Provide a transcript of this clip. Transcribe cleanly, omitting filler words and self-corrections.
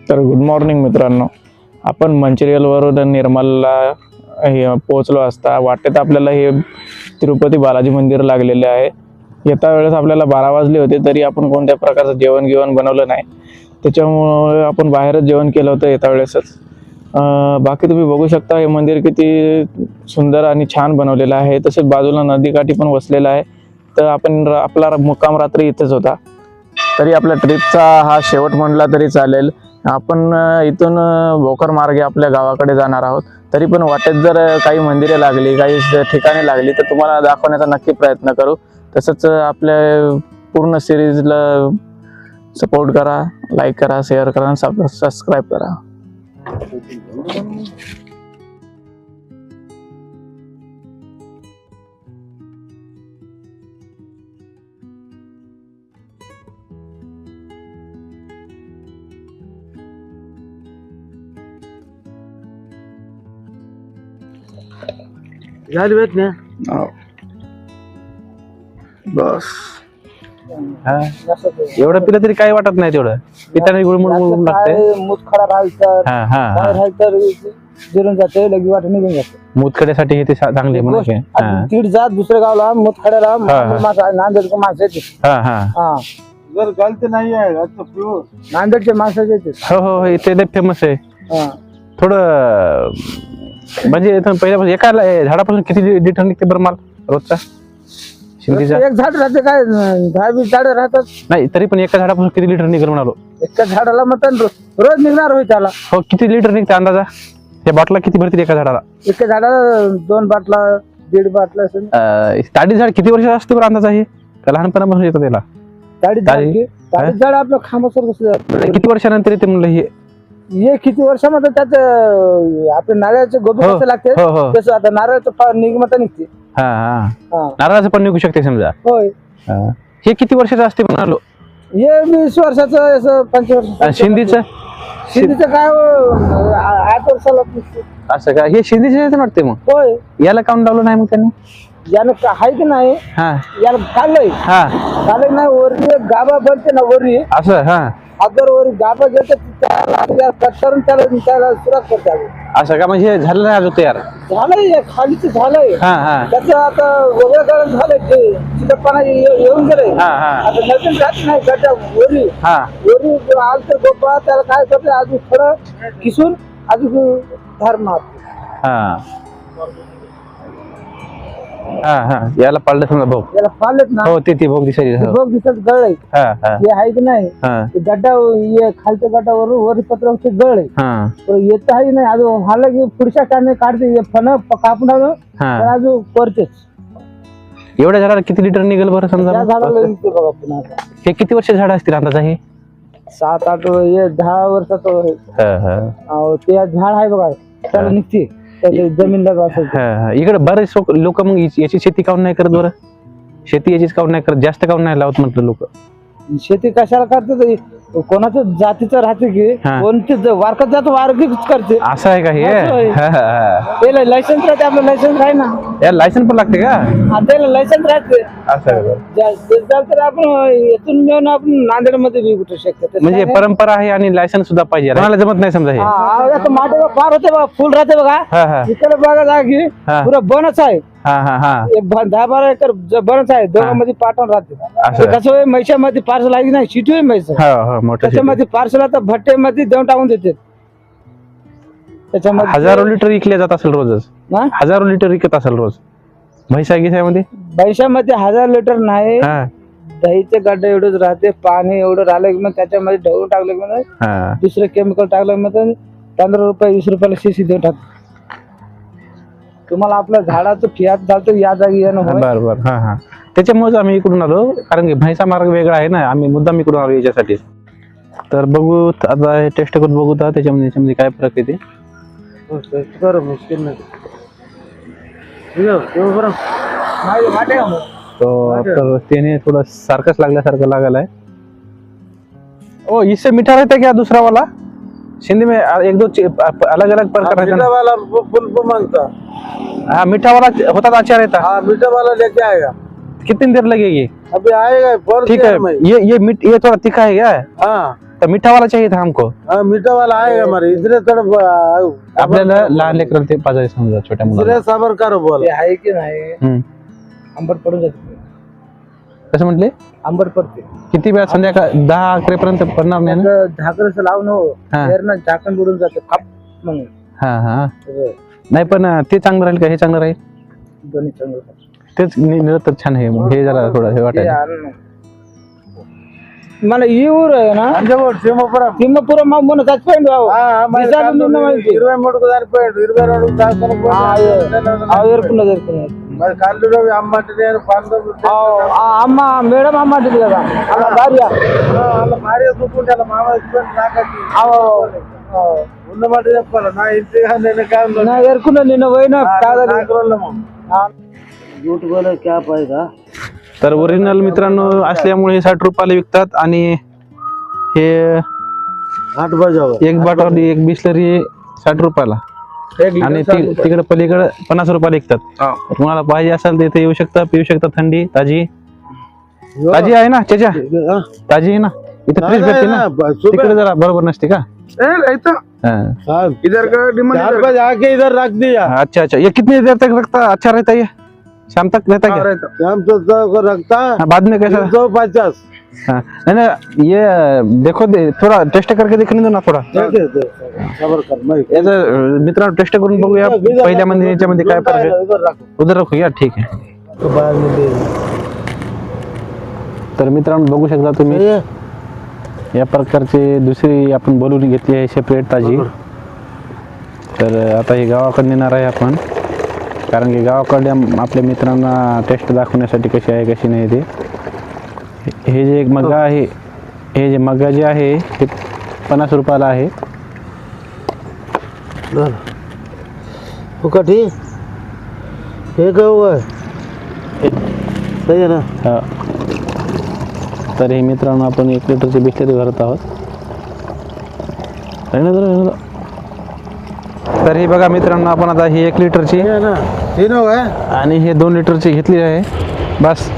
तर good morning मित्रांनो, आपण मंचिरियलवरून निर्मलला पोहोचलो असता वाटेत आपल्याला हे तिरुपती बालाजी मंदिर लागलेले आहे. येता वेळेस आपल्याला 12 वाजले होते, तरी आपण कोणत्या प्रकारचं जेवण बनवलं नाही. त्याच्यामुळे आपण बाहेरच जेवण केलं होतं येता वेळेसच. बाकी तुम्ही बघू शकता हे मंदिर किती सुंदर आणि छान बनवलेलं आहे. तसेच बाजूला नदीकाठी पण वसलेलं आहे. तर आपला मुक्काम रात्री इथेच होता. तरी आपल्या ट्रिपचा हा शेवट म्हणला तरी चालेल. आपण इथून भोकर मार्गे आपल्या गावाकडे जाणार आहोत. तरी पण वाटेत जर काही मंदिरे लागली, काही ठिकाणे लागली तर तुम्हाला दाखवण्याचा नक्की प्रयत्न करू. तसंच आपल्या पूर्ण सिरीजला सपोर्ट करा, लाईक करा, शेअर करा आणि सबस्क्राईब करा. झाली वेट ना बस एवढं पिलं तरी काही वाटत नाही. तेवढं पिताना गुळमुळ लागते. मुतखडा राहायचं तर जिरून जाते, लगी वाट निघून जाते. मुतखड्यासाठी हे ते चांगले तीड जात दुसऱ्या गावला मुतखड्याला नांदेडचे माणसं येते. जर गलती नाही आहे नांदेडचे माणसं येते. हो हो हो, इथे लय फेमस आहे. थोडं म्हणजे पहिल्यापासून एका झाडापासून किती लिटर निघते बरं माल रोजचा? शिंदीचा एक झाड राहते काय, 10-20 झाड राहतात. नाही तरी पण एका झाडापासून किती लिटर निघेल म्हणालो? एका झाडाला मटन रोज निघणार होय त्याला. हो, किती लिटर निघते अंदाजा? त्या बाटला किती भरतील एका झाडाला? एका झाडाला 2 बाटला 1.5 बाटला असेल. ताडी झाड किती वर्ष असते बरं अंदाजा? हे का लहानपणापासून येतं त्याला? ताडी झाड आपलं खांबासारखं असतं. किती वर्षानंतर येते म्हणलं हे किती वर्षामध्ये त्याच आपल्या नारळाचे गोबी कसं लागते हो हो, तसं आता नारळाचं निघमता निघते. हा हा, नारळाचं पण निघू शकते समजा. होय. हे किती वर्षाचं असते म्हणालो? हे 20 वर्षाचं असं 25 वर्ष. शिंदीचं काय 8 वर्षाला निघते. असं का? हे शिंदीचे वाटते मग? होय. याला काऊन लावलं नाही मग त्यांनी? यानं आहे की नाही, हा याला काढलंय. हा, काढलंय नाही. वरी एक गाभा बनते ना, वरी असं. हा, अगर वरी गाभा घेते त्याला कट करून त्याला सुरुवात करते. असं का? म्हणजे झालं नाही अजून तयार? झालंय, खालीच झालंय. हा हा, त्याचं आता वेगळं गळण झालंय. ते चिकटपणा येऊन गेलंय. हा हा, आता नवीन राहत नाही गड्डा वरी. हा वरी आलं तर गोपा त्याला काय करते, अजून थोडं किसून अजून धार मारते. हा हा हा, याला पाळलं समजा भोग. त्याला पाळलेत ना. हो, ते भोग दिसायची. बघ दिसत गळलंय. हा हा हे आहे की नाही, हा गड्डा खालच्या गड्डावरून वरी पत्र गळलंय. हा येत आहे नाही अजून. हाल की पुढच्या काढणे काढते फन कापून आलो हा. तर अजून करतेच. एवढ्या झाडाला किती लिटर निघेल बरं त्या समजा? झाडाला निघते बघा पुन्हा. हे किती वर्ष झाड असतील अंदाजा? हे 7-8 10 वर्षाचं आहे. हा हा ते झाड आहे बघा, त्याला निघते जमीन हा. इकडे बरेच लोक मग याची शेती काऊन नाही करत बरं? शेती याचीच काऊन नाही करत? जास्त काऊन नाही लावत म्हटलं लोक? शेती कशाला करते? कोणाचं जातीचं राहते की हा. कोणते वारकत जात वारकीच करते. असं आहे का हे? असं आहे. हा, हा. त्याला लायसन्स राहते. आपलं लायसन्स आहे ना. याला लायसन पण लागते का? त्याला लायसन्स राहते. असं आहे का? तर आपण येथून मिळून आपण नांदेड मध्ये विकू शकतो. म्हणजे परंपरा आहे आणि लायसन्स सुद्धा पाहिजे. कोणाला जमत नाही समजा हे? माटे पार होते बघा, फुल राहते बघा. हा हा इकडे बघा जागी हा. पुरं बनच आहे. हा हा हा, 10-12 एकर बनच आहे. दोघांमध्ये पाटण राहते. असं. ते कसं आहे, म्हैशामध्ये पार्सल आहे की नाही, शिटी आहे म्हैस. हो हो, मोठं शेती. त्याच्यामध्ये पार्सल आता भट्टेमध्ये देऊन टाकून देते. त्याच्यामध्ये हजारो लिटर विकले जात असेल रोजच. हा? हजारो लिटर विकत असेल रोज म्हैसा गिसामध्ये? म्हैशामध्ये 1000 लिटर नाही. हा दहीचे गड्डे एवढंच राहते. पाणी एवढं राहिलं की मग त्याच्यामध्ये ढवळून टाकलं की मग हा. दुसरं केमिकल टाकलं मग 15 रुपये 20 रुपयाला शिशी देऊन टाक. तुम्हाला आपल्या झाडाचं फियात झालं या जागी येणं होय. बर बर. हा हा, त्याच्यामुळेच आम्ही इकडून आलो, कारण की म्हैसा मार्ग वेगळा आहे ना. आम्ही मुद्दाम इकडून आलो याच्यासाठी. तर बघू आता, टेस्ट करून बघू त्याच्यामध्ये काय फरक येते. तो त्याने थोडं सारखंच लागल्यासारखं लागल आहे. ओ, इससे मीठा रहता है क्या दूसरा वाला? सिंधी में 1-2 अलग अलग प्रकार रहता है. वाला बुलबुल मांगता. हाँ, मीठा वाला होता तो अच्छा रहता. हाँ, मीठा वाला लेके आएगा. कितनी देर लगेगी? अभी आएगा, बोल ठीक दिया है. मैं। ये थोड़ा तीखा है क्या? हाँ, तो मीठा वाला चाहिए था हमको. हाँ मीठा वाला आएगा हमारे इधर तरफ आपल्याला लहान लेकराला ते पाजायचं समजा छोट्या मुलाला. इधर सबर करो बोल ते आहे की नाही हम्म. आंबट पडून जाते कसं म्हटले आंबट पडते किती वेळ संध्याकाळ 10-11 पर्यंत पडणार नाही ना. झाकण लावून हो हा. ना झाकण बुडून जाते काप मग हा हा सगळं. नाही पण ते चांगलं राहील का हे चांगलं राहील. दोन्ही चांगलं तेच निरंतर छान आहे मग हे जरा थोडं हे ते वाटायचं. आण ना. मला ఈ ఊరు ना సింహపురం తిమ్మపురం మా మొన్న చచ్చిపోయిండు బాబు. విశాఖ నిన్న మంచి. 23 చనిపోయాడు 22 దాచుకొని ఎరుకున్నది మరి కళ్ళు అమ్మంటే నేను 19 అమ్మ మేడం అమ్మ అంటుంది కదా వాళ్ళ భార్య వాళ్ళ భార్య చూసుకుంటే వాళ్ళ మామ చచ్చిపోయింది నాకచ్చి ఉన్నమాట చెప్పాలి నా ఇంటి నేను కాదు నా ఎరుకున్నా నిన్న పోయినా కాదని झूठ बोले क्या पाएगा तर ओरिजिनल मित्रांनो असल्यामुळे हे 60 रुपयाला विकतात आणि हे 8 बजाव एक बॉटल एक बिस्लरी 60 रुपयाला आणि तिकडे पलीकडे 50 रुपयाला विकतात. तुम्हाला पाहिजे असेल तर इथे येऊ शकता पिऊ शकता. थंडी ताजी ताजी आहे ना त्याच्या ताजी आहे ना इथे फ्रीज भेटते ना तिकडे जरा बरोबर नसते का. हाँ. इधर का 4 बजे आके इधर रख दिया अच्छा अच्छा ये कितनी देर तक रखता अच्छा रहता है ये शाम तक रहता है क्या? शाम तो रखता हाँ, बाद में कैसा 250 हाँ नहीं नहीं ये देखो थोड़ा टेस्ट करके देखने दो ना थोडा. सबर कर मैं याचं मित्रांनो टेस्ट करून बघूया पहिल्या मध्ये याच्यामध्ये काय फरक आहे. उधर रखूया ठीक आहे. बाहर में दे तर मित्रांनो बघू शकता तुम्ही या प्रकारचे दुसरी आपण बोलून घेतली आहे सेपरेट ताजी. तर आता हे गावाकडे नेणार आहे आपण कारण की गावाकडे आपल्या मित्रांना टेस्ट दाखवण्यासाठी कशी आहे कशी नाही ते. हे जे एक मग्गा आहे हे जे मग्गा जे आहे हे 50 रुपयाला आहे. फुकटी हे काय हुआ सही है ना. हा. तर हे मित्रांनो आपण 1 लिटरची बिस्लरी भरत आहोत. तर हे बघा मित्रांनो आपण आता ही 1 लिटरची है ना तीनों है आणि हे 2 लिटरची घेतली आहे बस.